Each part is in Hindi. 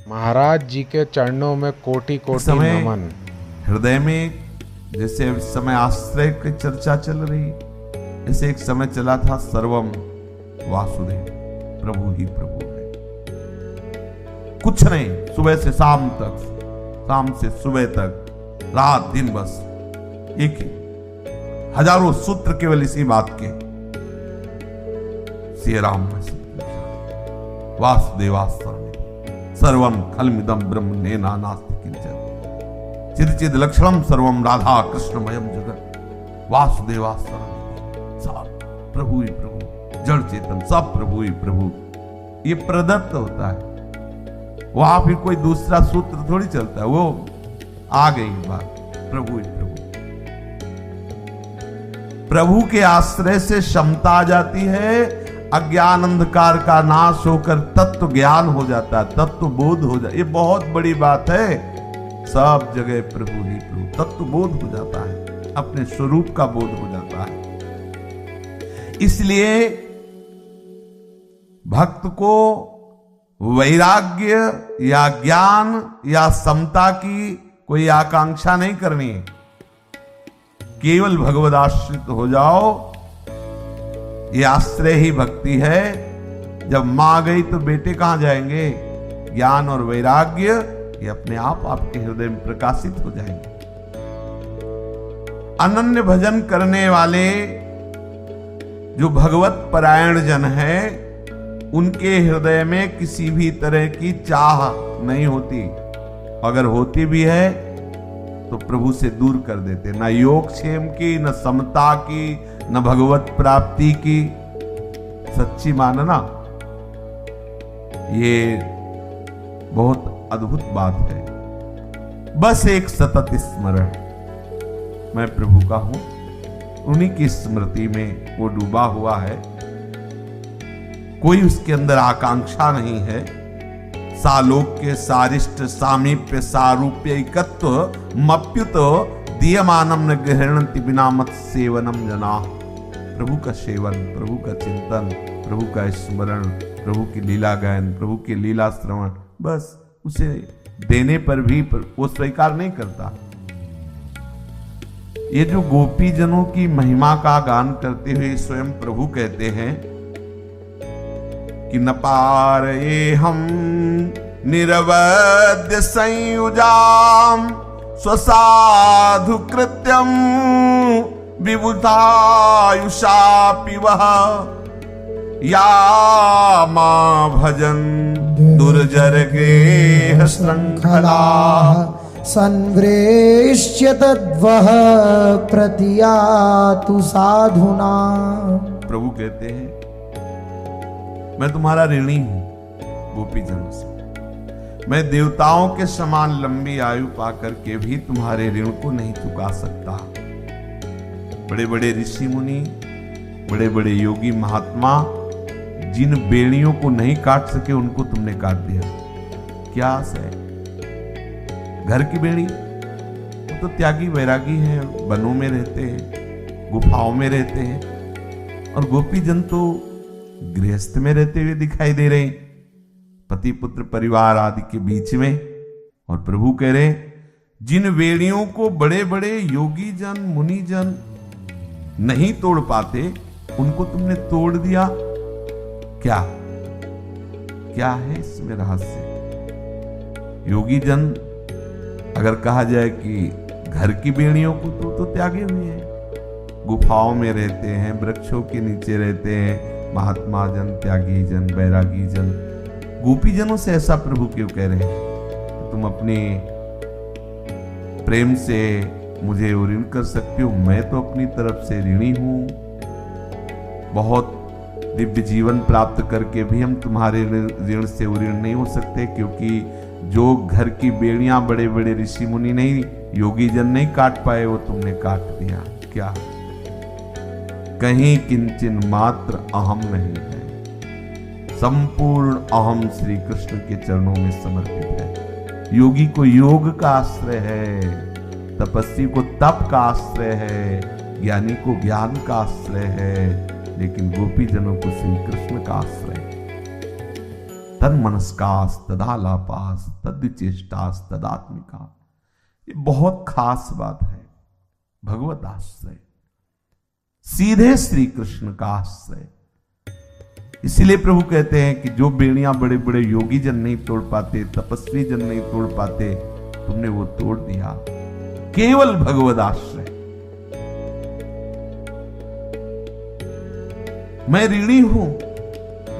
महाराज जी के चरणों में कोटि कोटि नमन। हृदय में जैसे इस समय आश्रय की चर्चा चल रही, ऐसे एक समय चला था सर्वम वासुदेव, प्रभु ही प्रभु है, कुछ नहीं, सुबह से शाम तक, शाम से सुबह तक, रात दिन बस एक ही, हजारों सूत्र केवल इसी बात के, श्री राम वासुदेवास्त्र सर्वम खलमिदम ब्रह्म नेना नास्ति किंचन चिदचिद लक्षणम सर्वम राधा कृष्णमयम जगत वासुदेवास्त्र सब प्रभु ही प्रभु, जड़ चेतन सब प्रभु ही प्रभु। ये प्रदत्त होता है, वहां फिर कोई दूसरा सूत्र थोड़ी चलता है, वो आ गई बात, प्रभु ही प्रभु। प्रभु के आश्रय से क्षमता आ जाती है, अज्ञान अंधकार का नाश होकर तत्व ज्ञान हो जाता है, तत्व बोध हो जाता है। ये बहुत बड़ी बात है, सब जगह प्रभु ही प्रभु, तत्व बोध हो जाता है, अपने स्वरूप का बोध हो जाता है। इसलिए भक्त को वैराग्य या ज्ञान या समता की कोई आकांक्षा नहीं करनी है, केवल भगवद आश्रित हो जाओ, ये आश्रय ही भक्ति है। जब मां गई तो बेटे कहां जाएंगे? ज्ञान और वैराग्य ये अपने आप आपके हृदय में प्रकाशित हो जाएंगे। अनन्य भजन करने वाले जो भगवत परायण जन हैं, उनके हृदय में किसी भी तरह की चाह नहीं होती, अगर होती भी है तो प्रभु से दूर कर देते, न योगक्षेम की, न समता की, न भगवत प्राप्ति की। सच्ची मानना ये बहुत अद्भुत बात है। बस एक सतत स्मरण, मैं प्रभु का हूं, उन्हीं की स्मृति में वो डूबा हुआ है, कोई उसके अंदर आकांक्षा नहीं है। सालोक्य सारिष्ट सामीप्य सारूप्य एकत्व मप्युत दीयमानम न गृहणन्ति बिना मत सेवनम जना। प्रभु का सेवन, प्रभु का चिंतन, प्रभु का स्मरण, प्रभु की लीला गायन, प्रभु की लीला श्रवण, बस उसे देने पर भी वो स्वीकार नहीं करता। ये जो गोपी जनों की महिमा का गान करते हुए स्वयं प्रभु कहते हैं कि न पारये हम निरवध्य संयुजाम स्वसाधु कृत्यम विबुधायुषापि वह या मां भजन दुर्जर गेह श्रृंखला संव्रेष्य तद्वह प्रतियातु साधुना। प्रभु कहते हैं मैं तुम्हारा ऋणी हूं गोपीजनों से, मैं देवताओं के समान लंबी आयु पाकर के भी तुम्हारे ऋण को नहीं चुका सकता। बड़े बड़े ऋषि मुनि, बड़े बड़े योगी महात्मा जिन बेड़ियों को नहीं काट सके उनको तुमने काट दिया। क्या आस है? घर की बेड़ी, वो तो त्यागी वैरागी हैं, वनों में रहते हैं, गुफाओं में रहते हैं, और गोपी जन तो गृहस्थ में रहते हुए दिखाई दे रहे हैं, पति पुत्र परिवार आदि के बीच में। और प्रभु कह रहे जिन वेड़ियों को बड़े बड़े योगी जन मुनि जन नहीं तोड़ पाते, उनको तुमने तोड़ दिया। क्या क्या है इसमें रहस्य? योगी जन अगर कहा जाए कि घर की बेड़ियों को तो त्यागे हुए हैं, गुफाओं में रहते हैं, वृक्षों के नीचे रहते हैं, महात्मा जन, त्यागी जन, बैरागी जन। गोपी जनों से ऐसा प्रभु क्यों कह रहे हैं? तुम अपने प्रेम से मुझे ऋण कर सकते हो, मैं तो अपनी तरफ से ऋणी हूं। बहुत दिव्य जीवन प्राप्त करके भी हम तुम्हारे ऋण से ऋण नहीं हो सकते, क्योंकि जो घर की बेड़ियां बड़े बड़े ऋषि मुनि नहीं, योगी जन नहीं काट पाए, वो तुमने काट दिया। क्या कहीं किंचन मात्र अहम नहीं है, संपूर्ण अहम श्री कृष्ण के चरणों में समर्पित है। योगी को योग का आश्रय है, तपस्वी को तप का आश्रय है, ज्ञानी को ज्ञान का आश्रय है, लेकिन गोपी जनों को श्री कृष्ण का आश्रय है। तद मनस्कास तदालापास तद्विचेष्टास तदात्मिका। ये बहुत खास बात है। भगवत आश्रय, सीधे श्री कृष्ण का आश्रय। इसीलिए प्रभु कहते हैं कि जो बेड़ियां बड़े बड़े योगी जन नहीं तोड़ पाते, तपस्वी जन नहीं तोड़ पाते, तुमने वो तोड़ दिया। केवल भगवत आश्रय। मैं ऋणी हूं।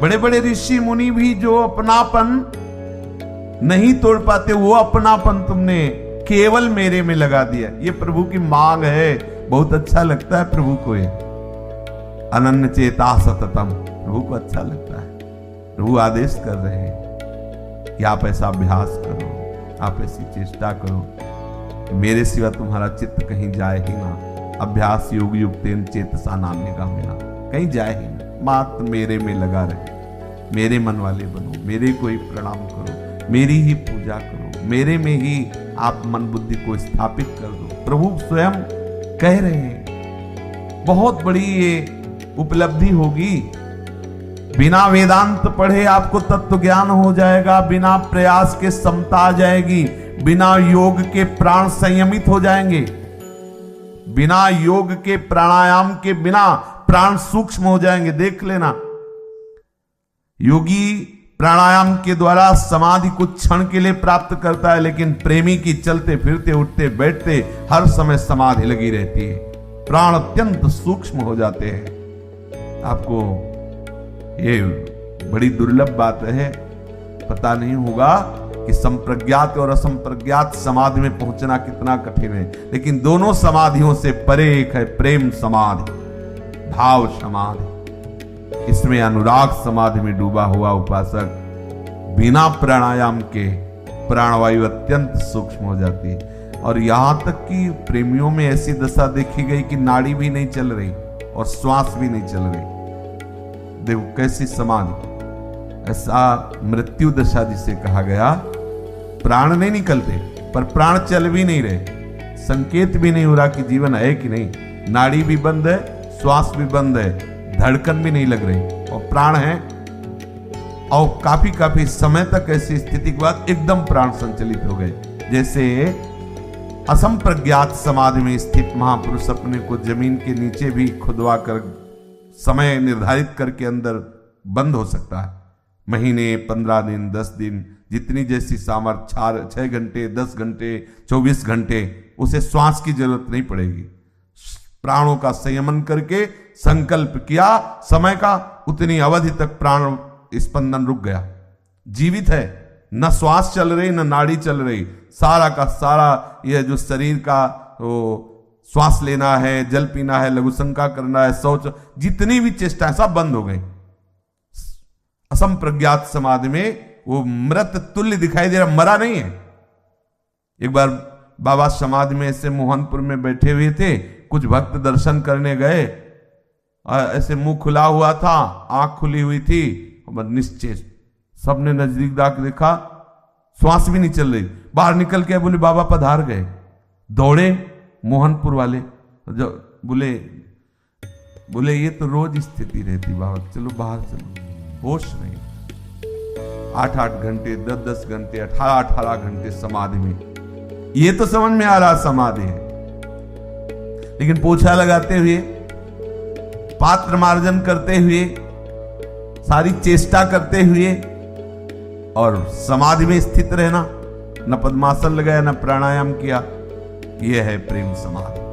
बड़े बड़े ऋषि मुनि भी जो अपनापन नहीं तोड़ पाते, वो अपनापन तुमने केवल मेरे में लगा दिया। ये प्रभु की मांग है। बहुत अच्छा लगता है प्रभु को ये। अनन्य चेता सततम, प्रभु को अच्छा लगता है। प्रभु आदेश कर रहे हैं कि आप ऐसा अभ्यास करो, आप ऐसी चेष्टा करो कि मेरे सिवा तुम्हारा चित्त कहीं जाए ही ना। अभ्यास योग युक्तेन चेतसा नान्य का मिला, कहीं जाए ही ना। मात्र मेरे में लगा रहे, मेरे मन वाले बनो, मेरे को ही प्रणाम करो, मेरी ही पूजा करो, मेरे में ही आप मन बुद्धि को स्थापित कर दो। प्रभु स्वयं कह रहे हैं। बहुत बड़ी ये उपलब्धि होगी। बिना वेदांत पढ़े आपको तत्व ज्ञान हो जाएगा। बिना प्रयास के समता आ जाएगी। बिना योग के प्राण संयमित हो जाएंगे। बिना योग के प्राणायाम के बिना प्राण सूक्ष्म हो जाएंगे। देख लेना, योगी प्राणायाम के द्वारा समाधि कुछ क्षण के लिए प्राप्त करता है, लेकिन प्रेमी की चलते फिरते उठते बैठते हर समय समाधि लगी रहती है। प्राण अत्यंत सूक्ष्म हो जाते हैं। आपको ये बड़ी दुर्लभ बात है, पता नहीं होगा कि संप्रज्ञात और असंप्रज्ञात समाधि में पहुंचना कितना कठिन है। लेकिन दोनों समाधियों से परे एक है प्रेम समाधि, भाव समाधि। इसमें अनुराग समाधि में डूबा हुआ उपासक बिना प्राणायाम के प्राणवायु अत्यंत सूक्ष्म हो जाती है। और यहां तक कि प्रेमियों में ऐसी दशा देखी गई कि नाड़ी भी नहीं चल रही और श्वास भी नहीं चल रही। देखो कैसी समाधि। ऐसा मृत्यु दशा जिसे कहा गया। प्राण नहीं निकलते पर प्राण चल भी नहीं रहे, संकेत भी नहीं हो रहा कि जीवन है कि नहीं। नाड़ी भी बंद है, श्वास भी बंद है, धड़कन भी नहीं लग रही और प्राण है। और काफी समय तक ऐसी स्थिति के बाद एकदम प्राण संचलित हो गए। जैसे असंप्रज्ञात समाधि में स्थित महापुरुष अपने को जमीन के नीचे भी खुदवा कर समय निर्धारित करके अंदर बंद हो सकता है। महीने, 15 दिन, 10 दिन, जितनी जैसी सामर्थ्य, 6 घंटे, 10 घंटे, 24 घंटे, उसे श्वास की जरूरत नहीं पड़ेगी। प्राणों का संयमन करके संकल्प किया समय का, उतनी अवधि तक प्राण स्पंदन रुक गया। जीवित है, न श्वास चल रही न नाड़ी चल रही। सारा का सारा यह जो शरीर का श्वास लेना है, जल पीना है, लघुशंका करना है, शौच, जितनी भी चेष्टा सब बंद हो गई। असंप्रज्ञात समाधि में वो मृत तुल्य दिखाई दे रहा, मरा नहीं है। एक बार बाबा समाधि में ऐसे मोहनपुर में बैठे हुए थे। कुछ भक्त दर्शन करने गए, ऐसे मुंह खुला हुआ था, आंख खुली हुई थी, निश्चेष्ट। सबने नजदीक जाकर देखा, श्वास भी नहीं चल रही। बाहर निकल के बोले बाबा पधार गए। दौड़े मोहनपुर वाले, जो बोले ये तो रोज स्थिति रहती बाबा, चलो बाहर चलो। होश नहीं। 8-8 घंटे, 10-10 घंटे, 18-18 घंटे समाधि में। ये तो समझ में आ रहा समाधि है, लेकिन पोछा लगाते हुए, पात्र मार्जन करते हुए, सारी चेष्टा करते हुए और समाधि में स्थित रहना, न पद्मासन लगाया न प्राणायाम किया, यह है प्रेम समाधि।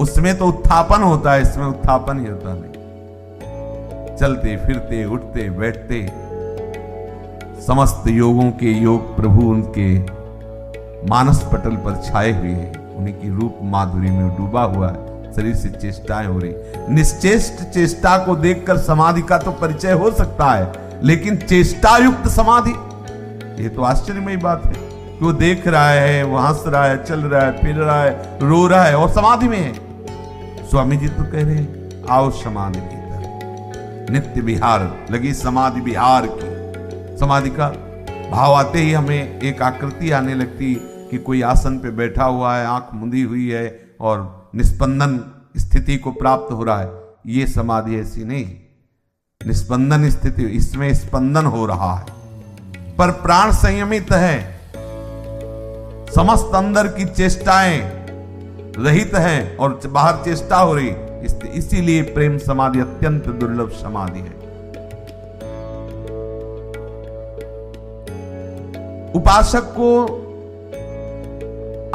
उसमें तो उत्थापन होता है, इसमें उत्थापन ही होता नहीं। चलते फिरते उठते बैठते समस्त योगों के योग प्रभु उनके मानस पटल पर छाए हुए हैं। उन्हीं की रूप माधुरी में डूबा हुआ है। शरीर से चेष्टाएं हो रही। निश्चेष्ट चेष्टा को देखकर समाधि का तो परिचय हो सकता है, लेकिन चेष्टा युक्त समाधि, ये तो आश्चर्यमयी बात है कि वो देख रहा है, वो हंस रहा है, चल रहा है, फिर रहा है, रो रहा है और समाधि में है। स्वामी जी तो कह रहे हैं आओ समाधि की तरह, नित्य विहार लगी समाधि विहार की। समाधि का भाव आते ही हमें एक आकृति आने लगती कि कोई आसन पे बैठा हुआ है, आंख मुंदी हुई है और निस्पंदन स्थिति को प्राप्त हो रहा है। ये समाधि ऐसी नहीं। निस्पंदन स्थिति, इसमें स्पंदन हो रहा है, पर प्राण संयमित है, समस्त अंदर की चेष्टाएं रहित है और बाहर चेष्टा हो रही, इसीलिए प्रेम समाधि अत्यंत दुर्लभ समाधि है। उपासक को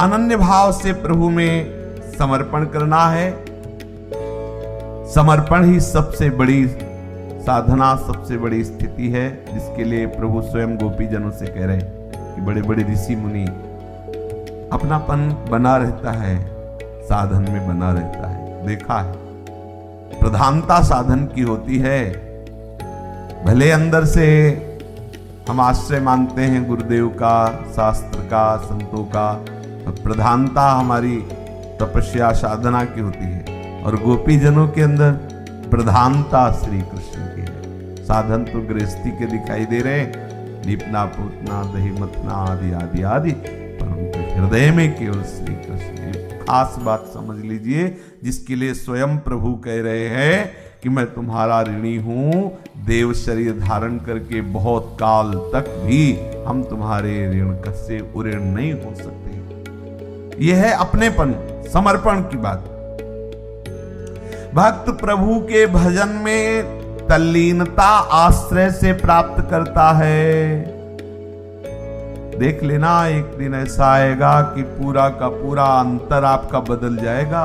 अनन्य भाव से प्रभु में समर्पण करना है। समर्पण ही सबसे बड़ी साधना, सबसे बड़ी स्थिति है, जिसके लिए प्रभु स्वयं गोपी जनों से कह रहे कि बड़े बड़े ऋषि मुनि अपनापन बना रहता है, साधन में बना रहता है, देखा है। प्रधानता साधन की होती है, भले अंदर से हम आश्रय मांगते हैं गुरुदेव का, शास्त्र का, संतों का, प्रधानता हमारी तपस्या साधना की होती है, और गोपी जनों के अंदर प्रधानता श्री कृष्ण की है। साधन तो गृहस्थी के दिखाई दे रहे हैं, लीपना पोतना दही मथना आदि आदि आदि, पर उनके हृदय में केवल श्री कृष्ण। खास बात समझ लीजिए, जिसके लिए स्वयं प्रभु कह रहे हैं कि मैं तुम्हारा ऋणी हूं, देव शरीर धारण करके बहुत काल तक भी हम तुम्हारे ऋण से उऋण नहीं हो सकते। यह है अपनेपन, समर्पण की बात। भक्त प्रभु के भजन में तल्लीनता आश्रय से प्राप्त करता है। देख लेना, एक दिन ऐसा आएगा कि पूरा का पूरा अंतर आपका बदल जाएगा,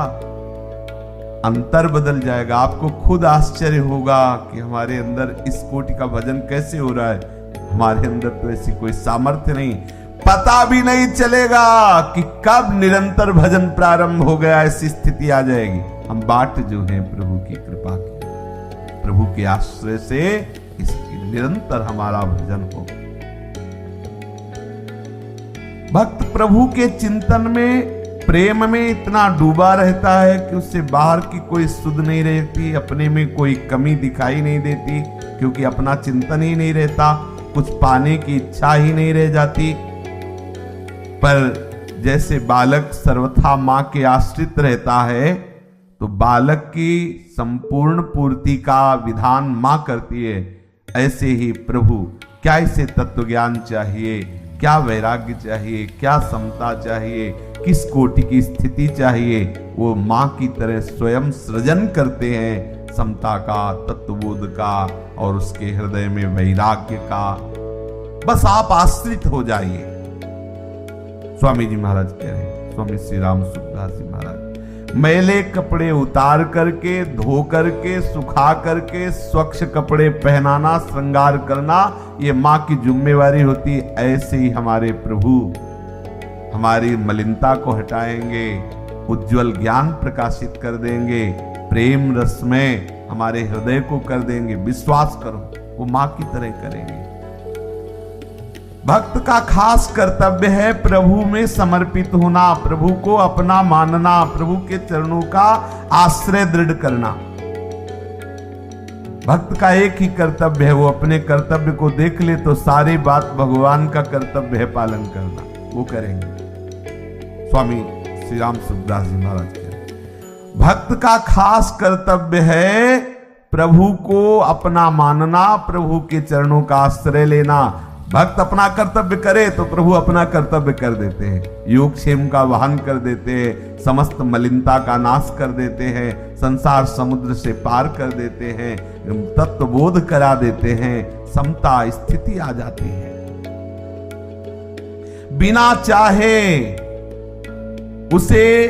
अंतर बदल जाएगा। आपको खुद आश्चर्य होगा कि हमारे अंदर इस कोटि का भजन कैसे हो रहा है। हमारे अंदर तो ऐसी कोई सामर्थ्य नहीं, पता भी नहीं चलेगा कि कब निरंतर भजन प्रारंभ हो गया, ऐसी स्थिति आ जाएगी। हम बाट जो हैं प्रभु की कृपा की, प्रभु के आश्रय से इसकी निरंतर हमारा भजन हो। भक्त प्रभु के चिंतन में, प्रेम में इतना डूबा रहता है कि उससे बाहर की कोई सुध नहीं रहती, अपने में कोई कमी दिखाई नहीं देती, क्योंकि अपना चिंतन ही नहीं रहता, कुछ पाने की इच्छा ही नहीं रह जाती। पर जैसे बालक सर्वथा मां के आश्रित रहता है, तो बालक की संपूर्ण पूर्ति का विधान मां करती है, ऐसे ही प्रभु, क्या इसे तत्व ज्ञान चाहिए, क्या वैराग्य चाहिए, क्या समता चाहिए, किस कोटि की स्थिति चाहिए, वो मां की तरह स्वयं सृजन करते हैं समता का, तत्वबोध का, और उसके हृदय में वैराग्य का। बस आप आश्रित हो जाइए। स्वामी जी महाराज कह रहे हैं, स्वामी श्री राम सुखदास जी महाराज, मैले कपड़े उतार करके, धो करके, सुखा करके स्वच्छ कपड़े पहनाना, श्रृंगार करना, ये मां की जिम्मेवारी होती। ऐसे ही हमारे प्रभु हमारी मलिनता को हटाएंगे, उज्जवल ज्ञान प्रकाशित कर देंगे, प्रेम रस में हमारे हृदय को कर देंगे। विश्वास करो, वो मां की तरह करेंगे। भक्त का खास कर्तव्य है प्रभु में समर्पित होना, प्रभु को अपना मानना, प्रभु के चरणों का आश्रय दृढ़ करना। भक्त का एक ही कर्तव्य है, वो अपने कर्तव्य को देख ले तो सारी बात भगवान का कर्तव्य है पालन करना, वो करेंगे। स्वामी श्री राम सुखदास जी महाराज के भक्त का खास कर्तव्य है प्रभु को अपना मानना, प्रभु के चरणों का आश्रय लेना। भक्त अपना कर्तव्य करे तो प्रभु अपना कर्तव्य कर देते हैं, योगक्षेम का वहन कर देते हैं, समस्त मलिनता का नाश कर देते हैं, संसार समुद्र से पार कर देते हैं, तत्वबोध करा देते हैं, समता स्थिति आ जाती है। बिना चाहे उसे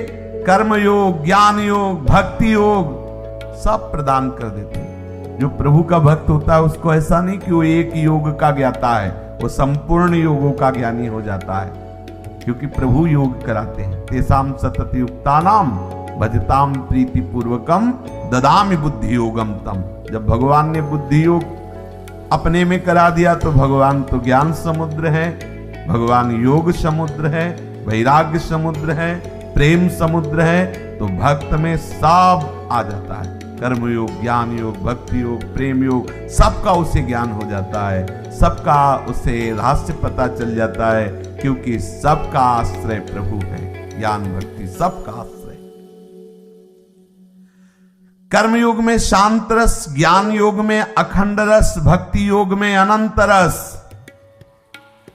कर्म योग, ज्ञान योग, भक्ति योग सब प्रदान कर देते हैं। जो प्रभु का भक्त होता है उसको ऐसा नहीं कि वो एक योग का ज्ञाता है, वो संपूर्ण योगों का ज्ञानी हो जाता है, क्योंकि प्रभु योग कराते हैं। तेसाम सतति युक्तानाम भजताम प्रीति पूर्वकम ददामि बुद्धि योगम तम। जब भगवान ने बुद्धि योग अपने में करा दिया तो भगवान तो ज्ञान समुद्र है, भगवान योग समुद्र है, वैराग्य समुद्र है, प्रेम समुद्र है, तो भक्त में सब आ जाता है। कर्म योग, ज्ञान योग, भक्ति योग, प्रेम योग, सबका उसे ज्ञान हो जाता है, सबका उसे रहस्य पता चल जाता है, क्योंकि सबका आश्रय प्रभु है। ज्ञान भक्ति सबका आश्रय। कर्म योग में शांत रस, ज्ञान योग में अखंड रस, भक्ति योग में अनंत रस।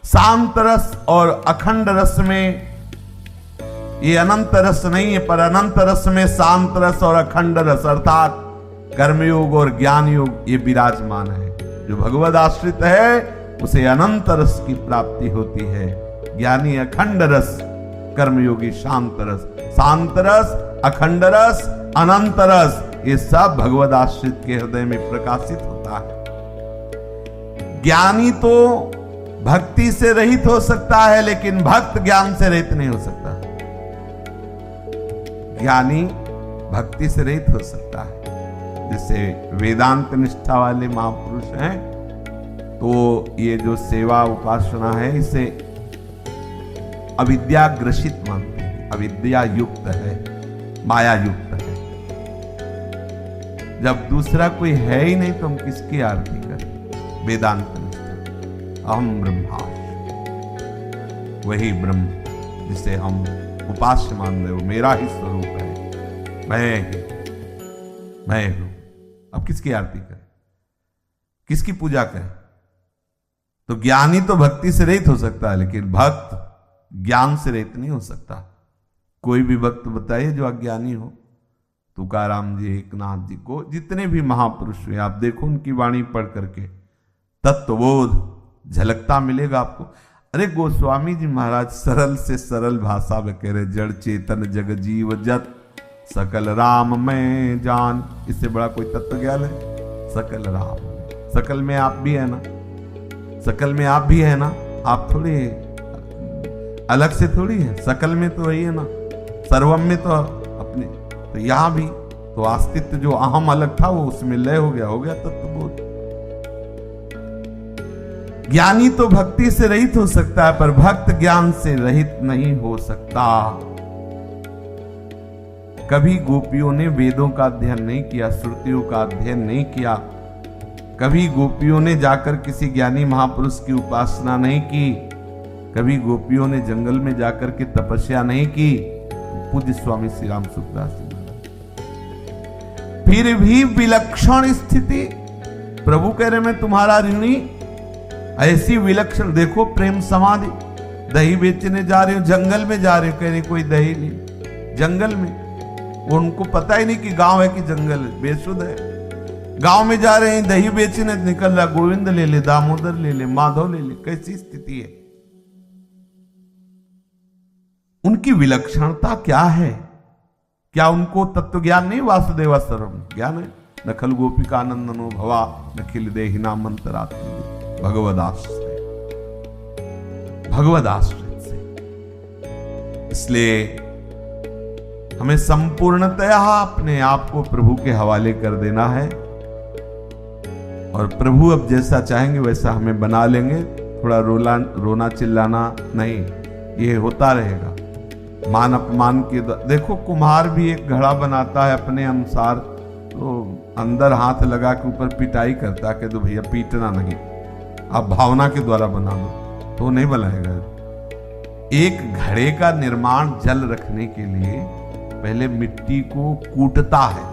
शांत रस और अखंड रस में ये अनंत रस नहीं है, पर अनंत रस में शांत रस और अखंड रस अर्थात कर्मयोग और ज्ञान योग ये विराजमान है। जो भगवद आश्रित है उसे अनंत रस की प्राप्ति होती है। ज्ञानी अखंड रस, कर्मयोगी शांत रस। शांत रस, अखंड रस, अनंत रस, ये सब भगवद आश्रित के हृदय में प्रकाशित होता है। ज्ञानी तो भक्ति से रहित हो सकता है, लेकिन भक्त ज्ञान से रहित नहीं हो सकता। ज्ञानी भक्ति से रहित हो सकता है। जैसे वेदांत निष्ठा वाले महापुरुष हैं, तो ये जो सेवा उपासना है इसे अविद्या ग्रसित मानते हैं, अविद्या युक्त है, माया युक्त है। जब दूसरा कोई है ही नहीं तो हम किसकी आरती करें? वेदांत निष्ठा, अहम ब्रह्मास्मि, वही ब्रह्म जिसे हम उपास्य मान रहे हो, मेरा ही स्वरूप है, मैं हूं। अब किसकी आरती करें, किसकी पूजा करें? तो ज्ञानी तो भक्ति से रहित हो सकता है, लेकिन भक्त ज्ञान से रहित नहीं हो सकता। कोई भी भक्त बताइए जो अज्ञानी हो। तुकाराम जी, एकनाथ जी को, जितने भी महापुरुष हुए आप देखो, उनकी वाणी पढ़ करके तत्वबोध झलकता मिलेगा आपको। अरे गोस्वामी जी महाराज सरल से सरल भाषा में कह रहे, जड़ चेतन जग जीव जत सकल राम में जान। इससे बड़ा कोई तत्व ज्ञान है? सकल राम, सकल में आप भी है ना, सकल में आप भी है ना, आप थोड़ी अलग से थोड़ी है, सकल में तो वही है ना, सर्वम में तो अपने, तो यहां भी तो अस्तित्व जो अहम अलग था वो उसमें लय हो गया तत्वबोध। ज्ञानी तो भक्ति से रहित हो सकता है, पर भक्त ज्ञान से रहित नहीं हो सकता। कभी गोपियों ने वेदों का अध्ययन नहीं किया, श्रुतियों का अध्ययन नहीं किया, कभी गोपियों ने जाकर किसी ज्ञानी महापुरुष की उपासना नहीं की, कभी गोपियों ने जंगल में जाकर के तपस्या नहीं की। पूज्य स्वामी श्री राम सुखदास जी, फिर भी विलक्षण स्थिति। प्रभु कह रहे मैं तुम्हारा ऋणी, ऐसी विलक्षण, देखो प्रेम समाधि। दही बेचने जा रहे हो, जंगल में जा रहे हो, कह रहे कोई दही नहीं, जंगल में। उनको पता ही नहीं कि गांव है कि जंगल है, बेसुध है। गांव में जा रहे हैं, दही बेचने निकल रहा, गोविंद ले ले, दामोदर ले ले, माधव ले ले। कैसी स्थिति है? उनकी विलक्षणता क्या है? क्या उनको तत्व ज्ञान नहीं? वासुदेवा सर्वम ज्ञान है। नखल गोपिका नंदनो भवा नखिल देहिना मंतरात्म। भगवद आश्रित से। इसलिए हमें संपूर्णतया अपने आप को प्रभु के हवाले कर देना है, और प्रभु अब जैसा चाहेंगे वैसा हमें बना लेंगे। थोड़ा रोना चिल्लाना नहीं, ये होता रहेगा। मान अपमान के देखो, कुम्हार भी एक घड़ा बनाता है अपने अनुसार, तो अंदर हाथ लगा के ऊपर पिटाई करता है कि तो भैया पीटना नहीं, आप भावना के द्वारा बना दो, तो नहीं बनाएगा। एक घड़े का निर्माण जल रखने के लिए पहले मिट्टी को कूटता है,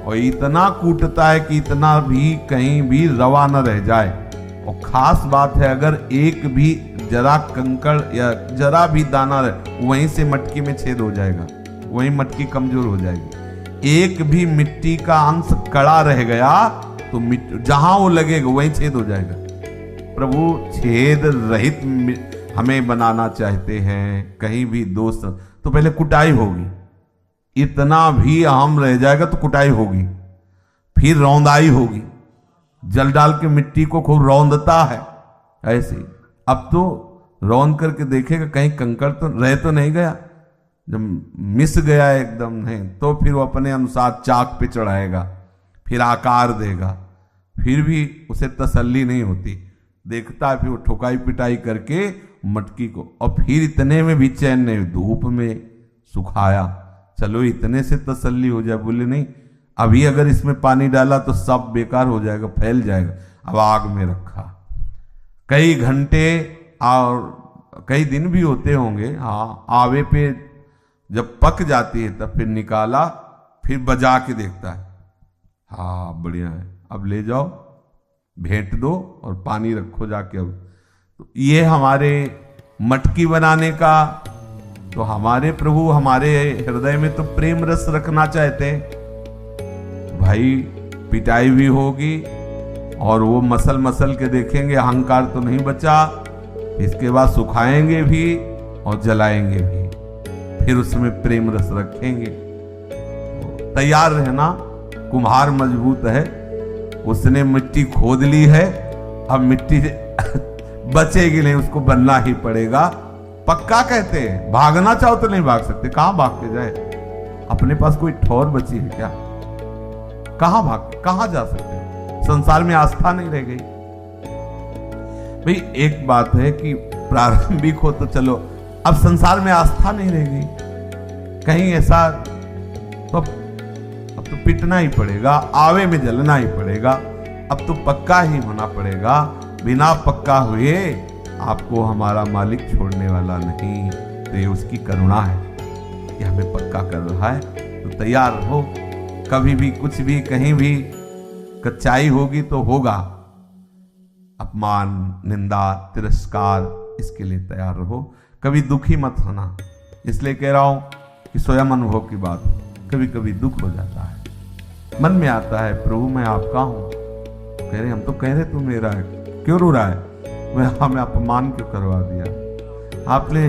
और इतना कूटता है कि इतना भी कहीं भी रवा न रह जाए। और खास बात है, अगर एक भी जरा कंकड़ या जरा भी दाना रहे, वहीं से मटकी में छेद हो जाएगा, वहीं मटकी कमजोर हो जाएगी। एक भी मिट्टी का अंश कड़ा रह गया तो जहां वो लगेगा वहीं छेद हो जाएगा। प्रभु छेद रहित हमें बनाना चाहते हैं। कहीं भी दोष तो पहले कुटाई होगी, इतना भी अहम रह जाएगा तो कुटाई होगी, फिर रौंदाई होगी। जल डाल के मिट्टी को खूब रौंदता है ऐसे। अब तो रौंद करके देखेगा कहीं कंकड़ तो रह तो नहीं गया, जब मिस गया एकदम नहीं, तो फिर वो अपने अनुसार चाक पे चढ़ाएगा, फिर आकार देगा, फिर भी उसे तसल्ली नहीं होती। देखता है फिर वो ठोकाई पिटाई करके मटकी को, और फिर इतने में भी चैन नहीं, धूप में सुखाया, चलो इतने से तसल्ली हो जाए। बोले नहीं, अभी अगर इसमें पानी डाला तो सब बेकार हो जाएगा, फैल जाएगा। अब आग में रखा, कई घंटे और कई दिन भी होते होंगे। हाँ, आवे पे जब पक जाती है तब फिर निकाला, फिर बजा के देखता है, हाँ बढ़िया है, अब ले जाओ, भेंट दो और पानी रखो जाके। अब तो ये हमारे मटकी बनाने का, तो हमारे प्रभु हमारे हृदय में तो प्रेम रस रखना चाहते हैं। भाई पिटाई भी होगी और वो मसल मसल के देखेंगे, अहंकार तो नहीं बचा, इसके बाद सुखाएंगे भी और जलाएंगे भी, फिर उसमें प्रेम रस रखेंगे। तैयार रहना, कुम्हार मजबूत है, उसने मिट्टी खोद ली है, अब मिट्टी बचेगी नहीं, उसको बनना ही पड़ेगा। पक्का कहते हैं, भागना चाहो तो नहीं भाग सकते, कहां भाग के जाए? अपने पास कोई ठौर बची है क्या? कहां भाग, कहां जा सकते हैं? संसार में आस्था नहीं रह गई। भाई एक बात है कि प्रारंभिक हो तो चलो, अब संसार में आस्था नहीं रह गई, कहीं ऐसा तो अब तो पिटना ही पड़ेगा, आवे में जलना ही पड़ेगा, अब तो पक्का ही होना पड़ेगा। बिना पक्का हुए आपको हमारा मालिक छोड़ने वाला नहीं। तो ये उसकी करुणा है कि हमें पक्का कर रहा है। तो तैयार रहो, कभी भी कुछ भी कहीं भी कच्चाई होगी तो होगा, अपमान, निंदा, तिरस्कार, इसके लिए तैयार रहो। कभी दुखी मत होना, इसलिए कह रहा हूं कि स्वयं अनुभव की बात, कभी कभी दुख हो जाता है, मन में आता है प्रभु मैं आपका हूं, कह रहे हम तो कह रहे तू मेरा है, क्यों रो रहा है? मैं हमें अपमान क्यों करवा दिया आपने,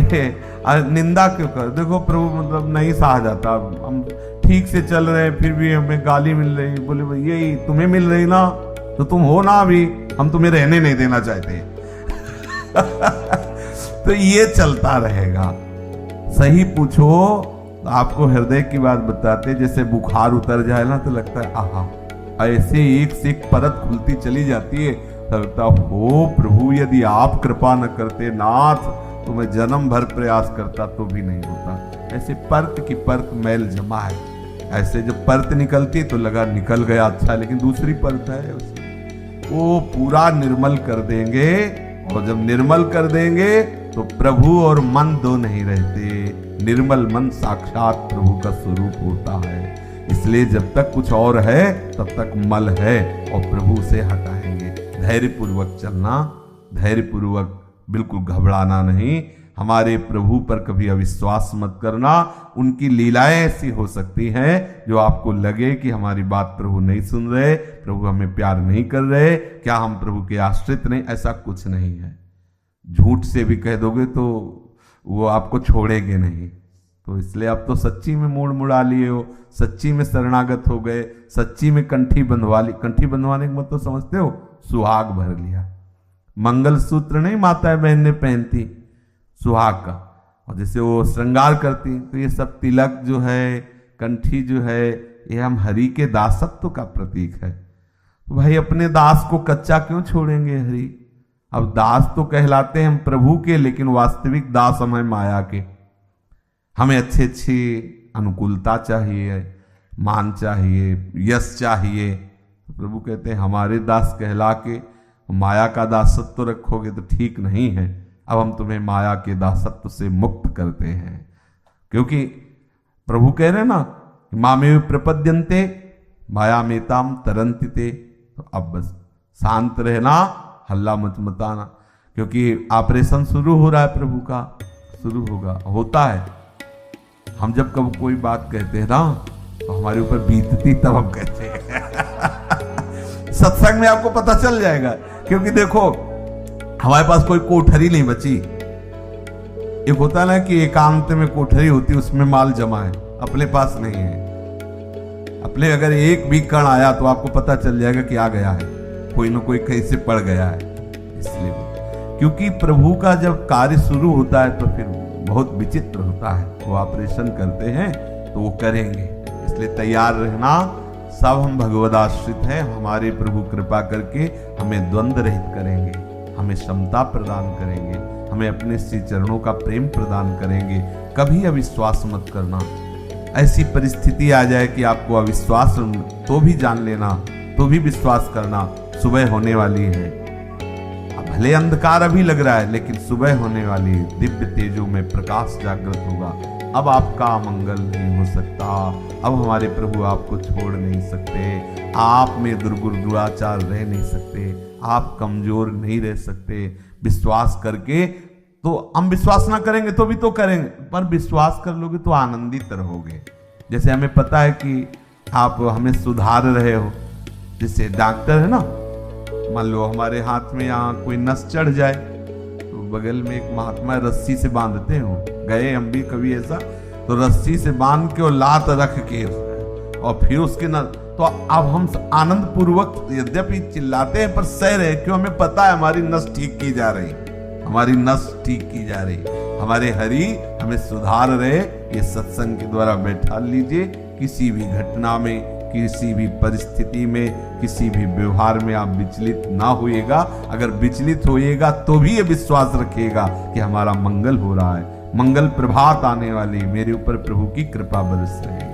निंदा क्यों कर? देखो प्रभु मतलब नहीं सहा जाता, हम ठीक से चल रहे फिर भी हमें गाली मिल रही। बोले भाई यही तुम्हें मिल रही ना, तो तुम हो ना अभी, हम तुम्हें रहने नहीं देना चाहते। तो ये चलता रहेगा। सही पूछो तो आपको हृदय की बात बताते, जैसे बुखार उतर जाए ना तो लगता है आहा, ऐसे एक से एक परत खुलती चली जाती है, लगता हो प्रभु यदि आप कृपा न करते नाथ तो मैं जन्म भर प्रयास करता तो भी नहीं होता। ऐसे परत की परत मैल जमा है, ऐसे जब परत निकलती तो लगा निकल गया अच्छा, लेकिन दूसरी परत है वो पूरा निर्मल कर देंगे। और जब निर्मल कर देंगे तो प्रभु और मन दो नहीं रहते, निर्मल मन साक्षात प्रभु का स्वरूप होता है। इसलिए जब तक कुछ और है तब तक मल है और प्रभु से हटाएंगे। धैर्यपूर्वक चलना, धैर्यपूर्वक, बिल्कुल घबराना नहीं। हमारे प्रभु पर कभी अविश्वास मत करना। उनकी लीलाएं ऐसी हो सकती हैं जो आपको लगे कि हमारी बात प्रभु नहीं सुन रहे, प्रभु हमें प्यार नहीं कर रहे, क्या हम प्रभु के आश्रित नहीं? ऐसा कुछ नहीं है। झूठ से भी कह दोगे तो वो आपको छोड़ेंगे नहीं। तो इसलिए आप तो सच्ची में मोड़ मुड़ा लिए हो, सच्ची में शरणागत हो गए, सच्ची में कंठी बंधवा ली। कंठी बंधवाने का मतलब समझते हो? सुहाग भर लिया। मंगलसूत्र नहीं माता बहन ने पहनती, सुहाग का, और जैसे वो श्रृंगार करती, तो ये सब तिलक जो है, कंठी जो है, ये हम हरि के दासत्व का प्रतीक है। तो भाई अपने दास को कच्चा क्यों छोड़ेंगे हरि? अब दास तो कहलाते हैं हम प्रभु के, लेकिन वास्तविक दास हम हैं माया के। हमें अच्छी अच्छी अनुकूलता चाहिए, मान चाहिए, यश चाहिए। तो प्रभु कहते हैं हमारे दास कहला के माया का दासत्व तो रखोगे तो ठीक नहीं है। अब हम तुम्हें माया के दासत्व से मुक्त करते हैं, क्योंकि प्रभु कह रहे हैं ना, मामेव प्रपद्यन्ते माया मेताम तरंतिते। तो अब बस शांत रहना, हल्ला मच मचाना, क्योंकि ऑपरेशन शुरू हो रहा है, प्रभु का शुरू होगा, होता है। हम जब कब कोई बात कहते हैं ना तो हमारे ऊपर बीतती तब हम कहते हैं। सत्संग में आपको पता चल जाएगा, क्योंकि देखो हमारे पास कोई कोठरी नहीं बची। एक होता है ना कि एकांत में कोठरी होती, उसमें माल जमा है, अपने पास नहीं है। अपने अगर एक भी कण आया तो आपको पता चल जाएगा कि आ गया है, कोई ना कोई कहीं से पड़ गया है। इसलिए क्योंकि प्रभु का जब कार्य शुरू होता है तो फिर बहुत विचित्र होता है। वो ऑपरेशन करते हैं तो वो करेंगे, इसलिए तैयार रहना। सब हम भगवदाश्रित हैं। हमारे प्रभु कृपा करके हमें द्वंद्व रहित करेंगे, हमें क्षमता प्रदान करेंगे, हमें अपने श्री चरणों का प्रेम प्रदान करेंगे। कभी अविश्वास मत करना। ऐसी परिस्थिति आ जाए कि आपको अविश्वास, तो भी जान लेना, तो भी विश्वास करना, सुबह होने वाली है। भले अंधकार अभी लग रहा है, लेकिन सुबह होने वाली है। दिव्य तेजों में प्रकाश जागृत होगा। अब आपका मंगल नहीं हो सकता। अब हमारे प्रभु आपको छोड़ नहीं सकते। आप में दुर्गुणाचार रह नहीं सकते। आप कमजोर नहीं रह सकते। विश्वास करके तो हम विश्वास ना करेंगे तो भी तो करेंगे, पर विश्वास कर लोगे तो आनंदित रहोगे। जैसे हमें पता है कि आप हमें सुधार रहे हो, जैसे डॉक्टर है ना, मान लो हमारे हाथ में यहाँ कोई नस चढ़ जाए तो बगल में एक महात्मा रस्सी से बांधते हो, गए हम भी कभी ऐसा, तो रस्सी से बांध के और लात रख के और फिर उसके न, तो अब हम आनंद पूर्वक यद्यपि चिल्लाते हैं पर सह रहे, क्यों? हमें पता है हमारी नस ठीक की जा रही, हमारी नस ठीक की जा रही, हमारे हरि हमें सुधार रहे। ये सत्संग के द्वारा बैठा लीजिए। किसी भी घटना में, किसी भी परिस्थिति में, किसी भी व्यवहार में आप विचलित ना होइएगा। अगर विचलित होइएगा तो भी ये विश्वास रखिएगा कि हमारा मंगल हो रहा है। मंगल प्रभात आने वाली, मेरे ऊपर प्रभु की कृपा बरस रही है।